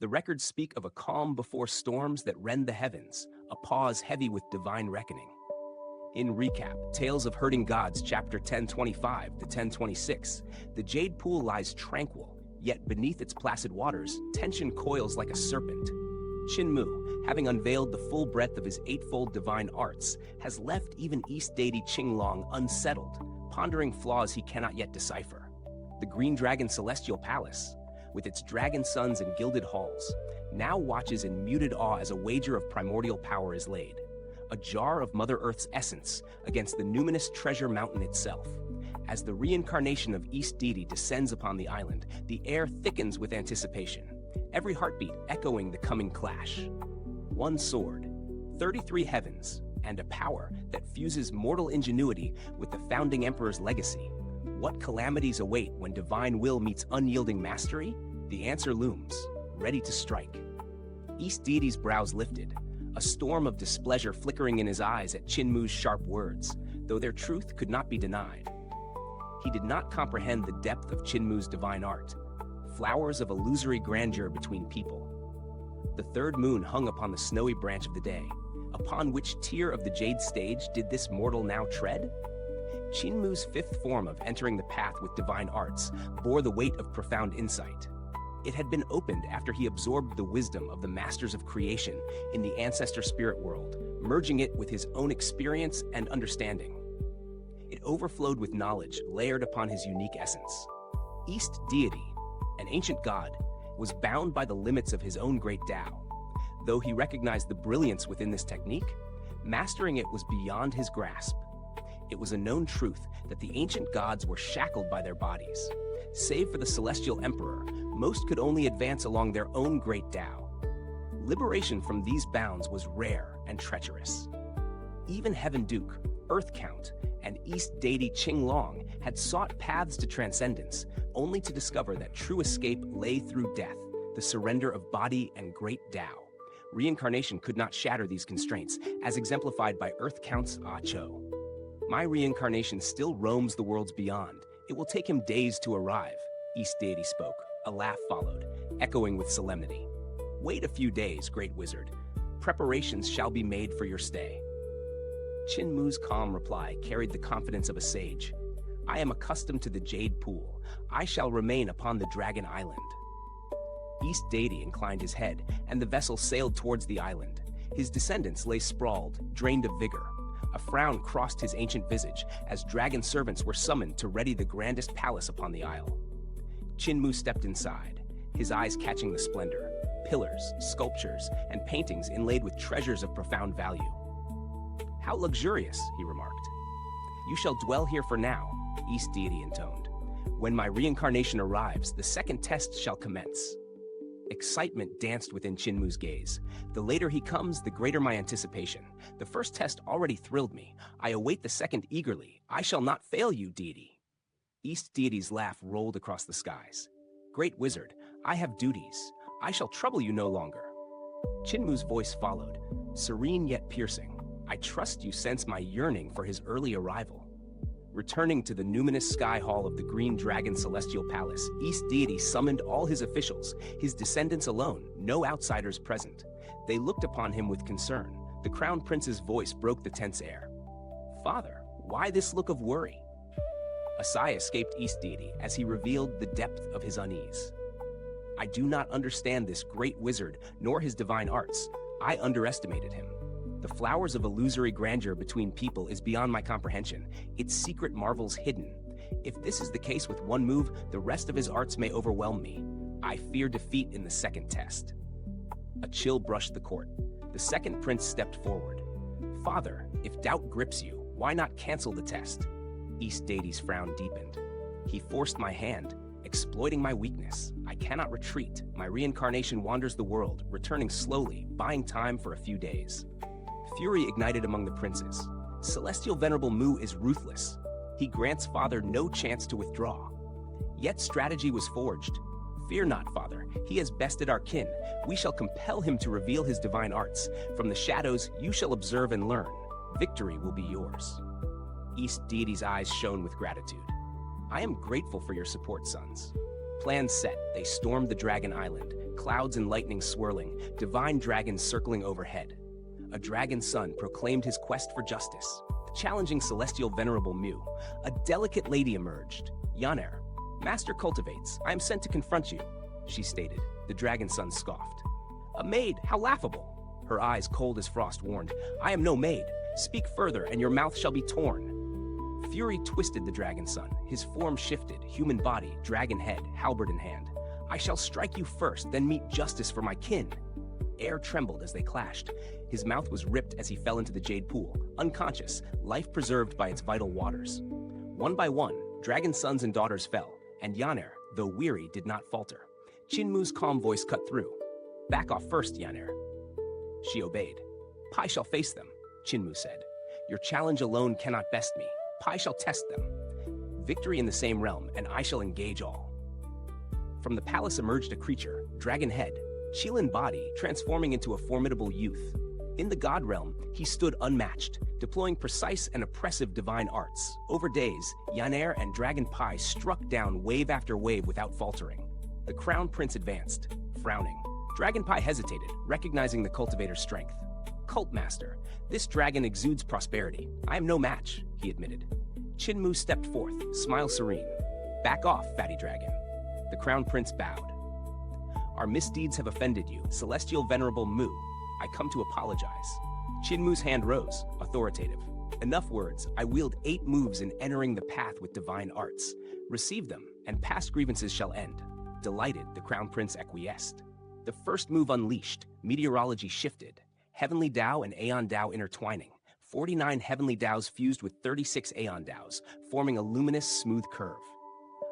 The records speak of a calm before storms that rend the heavens, a pause heavy with divine reckoning. In recap, Tales of Hurting Gods, chapter 1025 to 1026, the Jade Pool lies tranquil, yet beneath its placid waters, tension coils like a serpent. Qin Mu, having unveiled the full breadth of his eightfold divine arts, has left even East Deity Qing Long unsettled, pondering flaws he cannot yet decipher. The Green Dragon Celestial Palace, with its dragon suns and gilded halls, now watches in muted awe as a wager of primordial power is laid, a jar of Mother Earth's essence against the Numinous Treasure Mountain itself. As the reincarnation of East Deity descends upon the island, the air thickens with anticipation, every heartbeat echoing the coming clash. One sword, 33 heavens, and a power that fuses mortal ingenuity with the founding emperor's legacy. What calamities await when divine will meets unyielding mastery? The answer looms, ready to strike. East Deity's brows lifted, a storm of displeasure flickering in his eyes at Qin Mu's sharp words, though their truth could not be denied. He did not comprehend the depth of Qin Mu's divine art, flowers of illusory grandeur between people. The third moon hung upon the snowy branch of the day. Upon which tier of the jade stage did this mortal now tread? Qin Mu's fifth form of entering the path with divine arts bore the weight of profound insight. It had been opened after he absorbed the wisdom of the masters of creation in the ancestor spirit world, merging it with his own experience and understanding. It overflowed with knowledge layered upon his unique essence. East Deity, an ancient god, was bound by the limits of his own great Tao. Though he recognized the brilliance within this technique, mastering it was beyond his grasp. It was a known truth that the ancient gods were shackled by their bodies. Save for the celestial emperor, most could only advance along their own great Tao. Liberation from these bounds was rare and treacherous. Even Heaven Duke, Earth Count, and East Deity Qing Long had sought paths to transcendence, only to discover that true escape lay through death, the surrender of body and great Tao. Reincarnation could not shatter these constraints, as exemplified by Earth Count's Ah Cho. My reincarnation still roams the worlds beyond. It will take him days to arrive, East Deity spoke. A laugh followed, echoing with solemnity. Wait a few days, great wizard. Preparations shall be made for your stay. Qin Mu's calm reply carried the confidence of a sage. I am accustomed to the Jade Pool. I shall remain upon the Dragon Island. East Deity inclined his head, and the vessel sailed towards the island. His descendants lay sprawled, drained of vigor. A frown crossed his ancient visage as dragon servants were summoned to ready the grandest palace upon the isle. Qin Mu stepped inside, his eyes catching the splendor, pillars, sculptures, and paintings inlaid with treasures of profound value. How luxurious, he remarked. You shall dwell here for now, East Deity intoned. When my reincarnation arrives, the second test shall commence. Excitement danced within Qin Mu's gaze. The later he comes, the greater my anticipation. The first test already thrilled me. I await the second eagerly. I shall not fail you, deity. East Deity's laugh rolled across the skies. Great wizard, I have duties. I shall trouble you no longer. Qin Mu's voice followed, serene yet piercing. I trust you sense my yearning for his early arrival. Returning to the numinous sky hall of the Green Dragon Celestial Palace, East Deity summoned all his officials, his descendants alone, no outsiders present. They looked upon him with concern. The Crown Prince's voice broke the tense air. Father, why this look of worry? A sigh escaped East Deity as he revealed the depth of his unease. I do not understand this great wizard, nor his divine arts. I underestimated him. The flowers of illusory grandeur between people is beyond my comprehension, its secret marvels hidden. If this is the case with one move, the rest of his arts may overwhelm me. I fear defeat in the second test. A chill brushed the court. The second prince stepped forward. Father, if doubt grips you, why not cancel the test? East Deity's frown deepened. He forced my hand, exploiting my weakness. I cannot retreat. My reincarnation wanders the world, returning slowly, buying time for a few days. Fury ignited among the princes. Celestial Venerable Mu is ruthless. He grants Father no chance to withdraw. Yet strategy was forged. Fear not, Father. He has bested our kin. We shall compel him to reveal his divine arts. From the shadows, you shall observe and learn. Victory will be yours. East Deity's eyes shone with gratitude. I am grateful for your support, sons. Plans set, they stormed the Dragon Island, clouds and lightning swirling, divine dragons circling overhead. A dragon son proclaimed his quest for justice. Challenging celestial venerable Mu, a delicate lady emerged. Yaner, master cultivates. I am sent to confront you, she stated. The dragon son scoffed. A maid, how laughable. Her eyes cold as frost warned, I am no maid. Speak further, and your mouth shall be torn. Fury twisted the dragon son. His form shifted, human body, dragon head, halberd in hand. I shall strike you first, then meet justice for my kin. Air trembled as they clashed. His mouth was ripped as he fell into the Jade Pool, unconscious, life preserved by its vital waters. One by one, dragon sons and daughters fell, and Yaner, though weary, did not falter. Qin Mu's calm voice cut through. Back off first, Yaner. She obeyed. Pai shall face them, Qin Mu said. Your challenge alone cannot best me. Pai shall test them. Victory in the same realm, and I shall engage all. From the palace emerged a creature, dragon head, Qilin body, transforming into a formidable youth. In the god realm, he stood unmatched, deploying precise and oppressive divine arts. Over days, Yaner and Dragon Pai struck down wave after wave without faltering. The crown prince advanced, frowning. Dragon Pai hesitated, recognizing the cultivator's strength. Cult master, this dragon exudes prosperity. I am no match, he admitted. Qin Mu stepped forth, smile serene. Back off, fatty dragon. The crown prince bowed. Our misdeeds have offended you, celestial venerable Mu. I come to apologize. Qin Mu's hand rose, authoritative. Enough words. I wield 8 moves in entering the path with divine arts. Receive them, and past grievances shall end. Delighted, the crown prince acquiesced. The first move unleashed, meteorology shifted. Heavenly Tao and Aeon Tao intertwining. 49 heavenly Taos fused with 36 Aeon Taos, forming a luminous, smooth curve.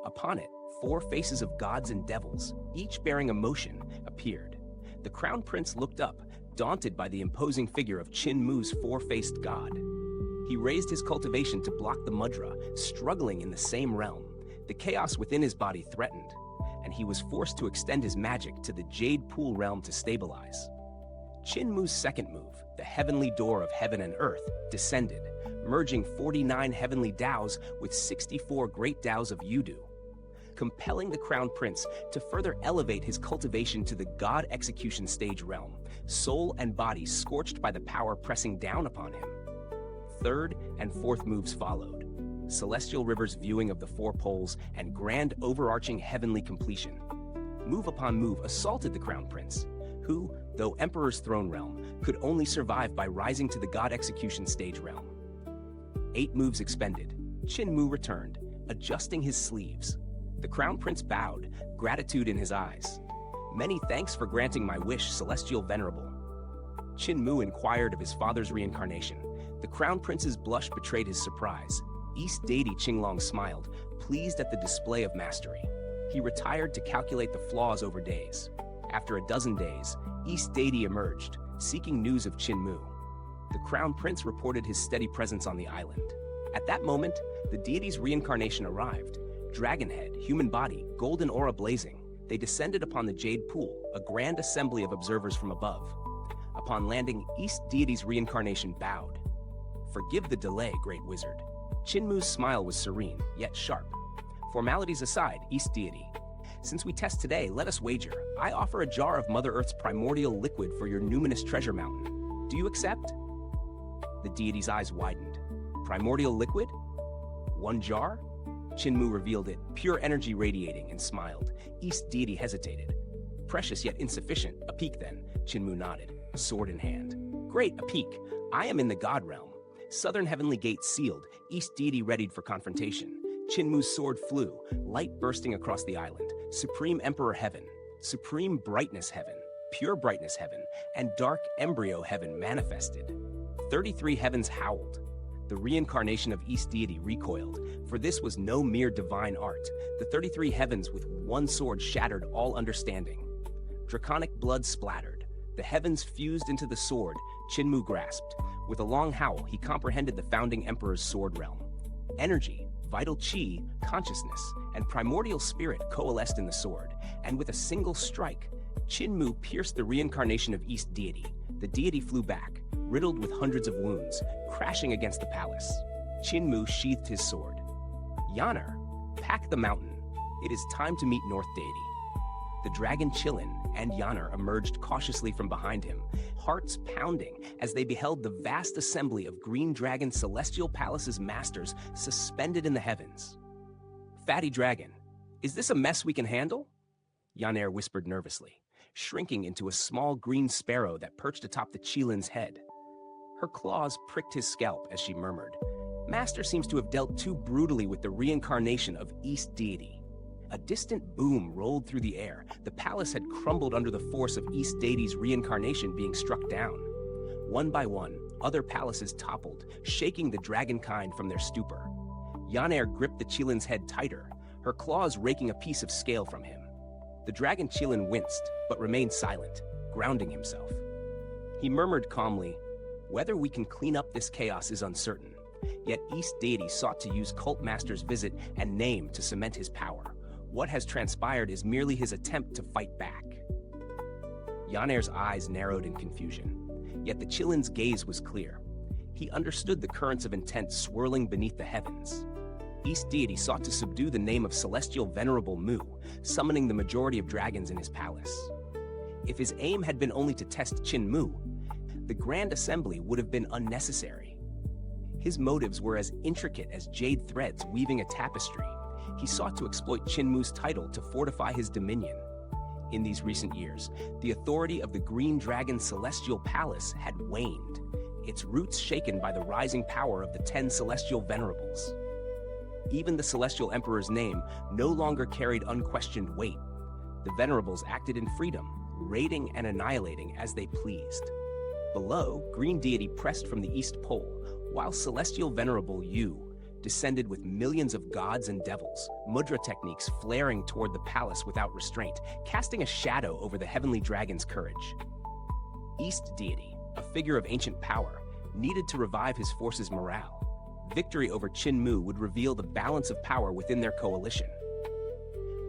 Upon it, 4 faces of gods and devils, each bearing emotion, appeared. The crown prince looked up, daunted by the imposing figure of Qin Mu's 4-faced god. He raised his cultivation to block the mudra, struggling in the same realm. The chaos within his body threatened, and he was forced to extend his magic to the Jade Pool realm to stabilize. Qin Mu's second move, the heavenly door of heaven and earth, descended, merging 49 heavenly Taos with 64 great Taos of Yudu, compelling the crown prince to further elevate his cultivation to the god execution stage realm, soul and body scorched by the power pressing down upon him. Third and fourth moves followed, celestial rivers viewing of the 4 poles and grand overarching heavenly completion. Move upon move assaulted the crown prince, who, though emperor's throne realm, could only survive by rising to the god execution stage realm. 8 moves expended, Qin Mu returned, adjusting his sleeves. The crown prince bowed, gratitude in his eyes. Many thanks for granting my wish, celestial venerable. Qin Mu inquired of his father's reincarnation. The crown prince's blush betrayed his surprise. East Deity Qing Long smiled, pleased at the display of mastery. He retired to calculate the flaws over days. After a dozen days, East Deity emerged, seeking news of Qin Mu. The crown prince reported his steady presence on the island. At that moment, the deity's reincarnation arrived. Dragon head, human body, golden aura blazing, they descended upon the Jade Pool, a grand assembly of observers from above. Upon landing, East Deity's reincarnation bowed. Forgive the delay, great wizard. Qin Mu's smile was serene, yet sharp. Formalities aside, East Deity. Since we test today, let us wager. I offer a jar of Mother Earth's primordial liquid for your Numinous Treasure Mountain. Do you accept? The deity's eyes widened. Primordial liquid? 1 jar? Qin Mu revealed it, pure energy radiating, and smiled. East Deity hesitated. Precious yet insufficient. A peek then. Qin Mu nodded, sword in hand. Great, a peek. I am in the god realm. Southern heavenly gate sealed. East Deity readied for confrontation. Qin Mu's sword flew, light bursting across the island. Supreme Emperor Heaven, Supreme Brightness Heaven, Pure Brightness Heaven, and Dark Embryo Heaven manifested. 33 heavens howled. The reincarnation of East Deity recoiled, for this was no mere divine art. The 33 heavens with 1 sword shattered all understanding. Draconic blood splattered. The heavens fused into the sword Qin Mu grasped. With a long howl, he comprehended the founding emperor's sword realm. Energy, vital chi, consciousness, and primordial spirit coalesced in the sword, and with a single strike, Qin Mu pierced the reincarnation of East Deity. The deity flew back, riddled with hundreds of wounds, crashing against the palace. Qin Mu sheathed his sword. Yaner, pack the mountain. It is time to meet North Deity. The dragon Qilin and Yaner emerged cautiously from behind him, hearts pounding as they beheld the vast assembly of Green Dragon Celestial Palace's masters suspended in the heavens. "Fatty dragon, is this a mess we can handle?" Yaner whispered nervously, shrinking into a small green sparrow that perched atop the Qilin's head. Her claws pricked his scalp as she murmured, "Master seems to have dealt too brutally with the reincarnation of East Deity." A distant boom rolled through the air. The palace had crumbled under the force of East Deity's reincarnation being struck down. One by one, other palaces toppled, shaking the dragonkind from their stupor. Yaner gripped the Qilin's head tighter, her claws raking a piece of scale from him. The dragon Qilin winced, but remained silent, grounding himself. He murmured calmly, "Whether we can clean up this chaos is uncertain." Yet East Deity sought to use Cult Master's visit and name to cement his power. What has transpired is merely his attempt to fight back. Yaner's eyes narrowed in confusion, yet the Qilin's gaze was clear. He understood the currents of intent swirling beneath the heavens. East Deity sought to subdue the name of Celestial Venerable Mu, summoning the majority of dragons in his palace. If his aim had been only to test Qin Mu, the Grand Assembly would have been unnecessary. His motives were as intricate as jade threads weaving a tapestry. He sought to exploit Qin Mu's title to fortify his dominion. In these recent years, the authority of the Green Dragon Celestial Palace had waned, its roots shaken by the rising power of the 10 Celestial Venerables. Even the Celestial Emperor's name no longer carried unquestioned weight. The Venerables acted in freedom, raiding and annihilating as they pleased. Below, Green Deity pressed from the East Pole, while Celestial Venerable Yu descended with millions of gods and devils, mudra techniques flaring toward the palace without restraint, casting a shadow over the heavenly dragon's courage. East Deity, a figure of ancient power, needed to revive his forces' morale. Victory over Qin Mu would reveal the balance of power within their coalition.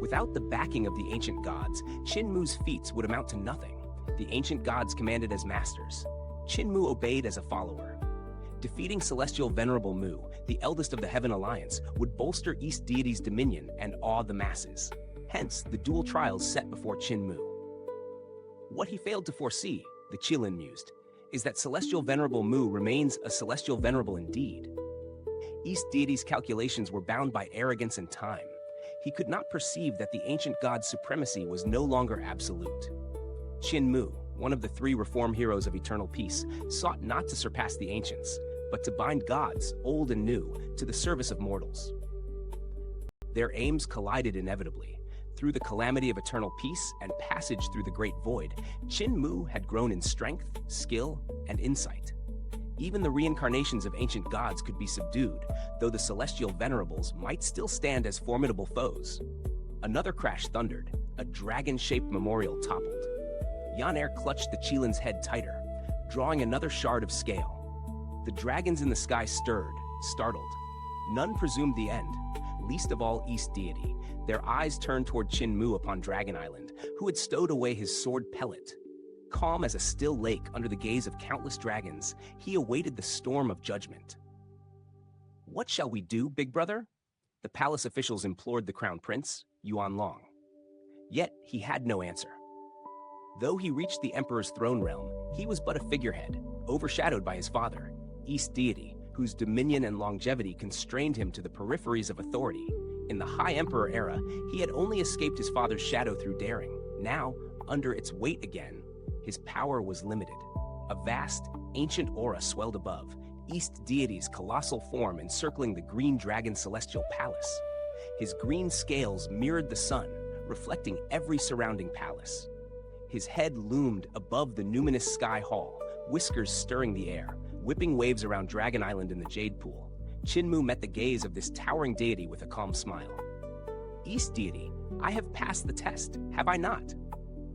Without the backing of the ancient gods, Qin Mu's feats would amount to nothing. The ancient gods commanded as masters. Qin Mu obeyed as a follower. Defeating Celestial Venerable Mu, the eldest of the Heaven Alliance, would bolster East Deity's dominion and awe the masses. Hence, the dual trials set before Qin Mu. What he failed to foresee, the Qilin mused, is that Celestial Venerable Mu remains a Celestial Venerable indeed. East Deity's calculations were bound by arrogance and time. He could not perceive that the ancient god's supremacy was no longer absolute. Qin Mu, one of the 3 reform heroes of eternal peace, sought not to surpass the ancients, but to bind gods, old and new, to the service of mortals. Their aims collided inevitably. Through the calamity of eternal peace and passage through the great void, Qin Mu had grown in strength, skill, and insight. Even the reincarnations of ancient gods could be subdued, though the celestial venerables might still stand as formidable foes. Another crash thundered, a dragon-shaped memorial toppled. Yaner clutched the Qilin's head tighter, drawing another shard of scale. The dragons in the sky stirred, startled. None presumed the end, least of all East Deity. Their eyes turned toward Qin Mu upon Dragon Island, who had stowed away his sword pellet. Calm as a still lake under the gaze of countless dragons, he awaited the storm of judgment. "What shall we do, big brother?" The palace officials implored the crown prince, Yuan Long. Yet he had no answer. Though he reached the emperor's throne realm, he was but a figurehead, overshadowed by his father, East Deity, whose dominion and longevity constrained him to the peripheries of authority. In the High Emperor era, he had only escaped his father's shadow through daring. Now, under its weight again, his power was limited. A vast, ancient aura swelled above, East Deity's colossal form encircling the Green Dragon Celestial Palace. His green scales mirrored the sun, reflecting every surrounding palace. His head loomed above the numinous sky hall, whiskers stirring the air, whipping waves around Dragon Island in the Jade Pool. Qin Mu met the gaze of this towering deity with a calm smile. "East Deity, I have passed the test, have I not?"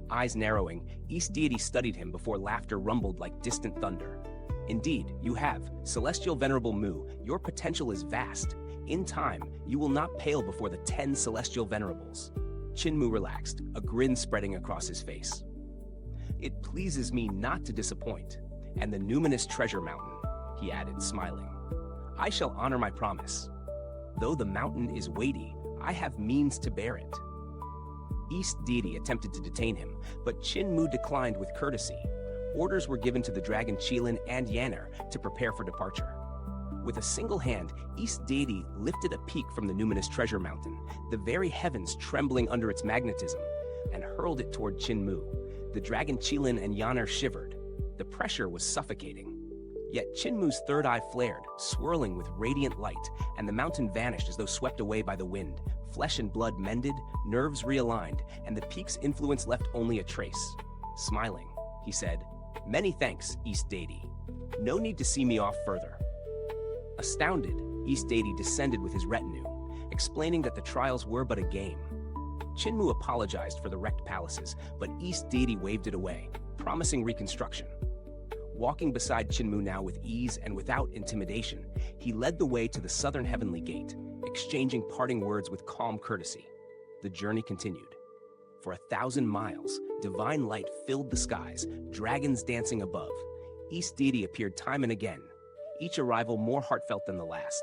Eyes narrowing, East Deity studied him before laughter rumbled like distant thunder. "Indeed, you have, Celestial Venerable Mu, your potential is vast. In time, you will not pale before the 10 Celestial Venerables." Qin Mu relaxed, a grin spreading across his face. "It pleases me not to disappoint, and the Numinous Treasure Mountain," he added, smiling. "I shall honor my promise. Though the mountain is weighty, I have means to bear it." East Deity attempted to detain him, but Qin Mu declined with courtesy. Orders were given to the dragon Qilin and Yanner to prepare for departure. With a single hand, East Deity lifted a peak from the Numinous Treasure Mountain, the very heavens trembling under its magnetism, and hurled it toward Qin Mu. The dragon Qilin and Yanner shivered. The pressure was suffocating. Yet Qin Mu's third eye flared, swirling with radiant light, and the mountain vanished as though swept away by the wind. Flesh and blood mended, nerves realigned, and the peak's influence left only a trace. Smiling, he said, "Many thanks, East Deity. No need to see me off further." Astounded, East Deity descended with his retinue, explaining that the trials were but a game. Qin Mu apologized for the wrecked palaces, but East Deity waved it away, promising reconstruction. Walking beside Qin Mu now with ease and without intimidation, he led the way to the southern heavenly gate, exchanging parting words with calm courtesy. The journey continued. For 1,000 miles, divine light filled the skies, dragons dancing above. East Deity appeared time and again, each arrival more heartfelt than the last,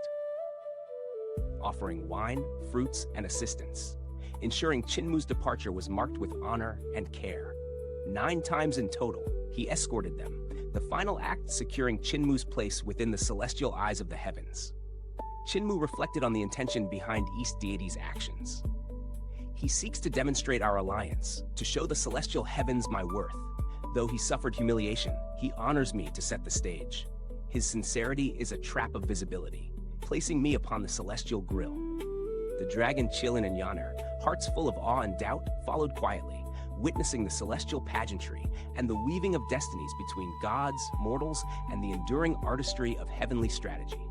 offering wine, fruits, and assistance, ensuring Qin Mu's departure was marked with honor and care. 9 times in total, he escorted them, the final act securing Qin Mu's place within the celestial eyes of the heavens. Qin Mu reflected on the intention behind East Deity's actions. He seeks to demonstrate our alliance, to show the celestial heavens my worth. Though he suffered humiliation, he honors me to set the stage. His sincerity is a trap of visibility, placing me upon the celestial grill. The dragon Qilin and Yanner, hearts full of awe and doubt, followed quietly, witnessing the celestial pageantry and the weaving of destinies between gods, mortals, and the enduring artistry of heavenly strategy.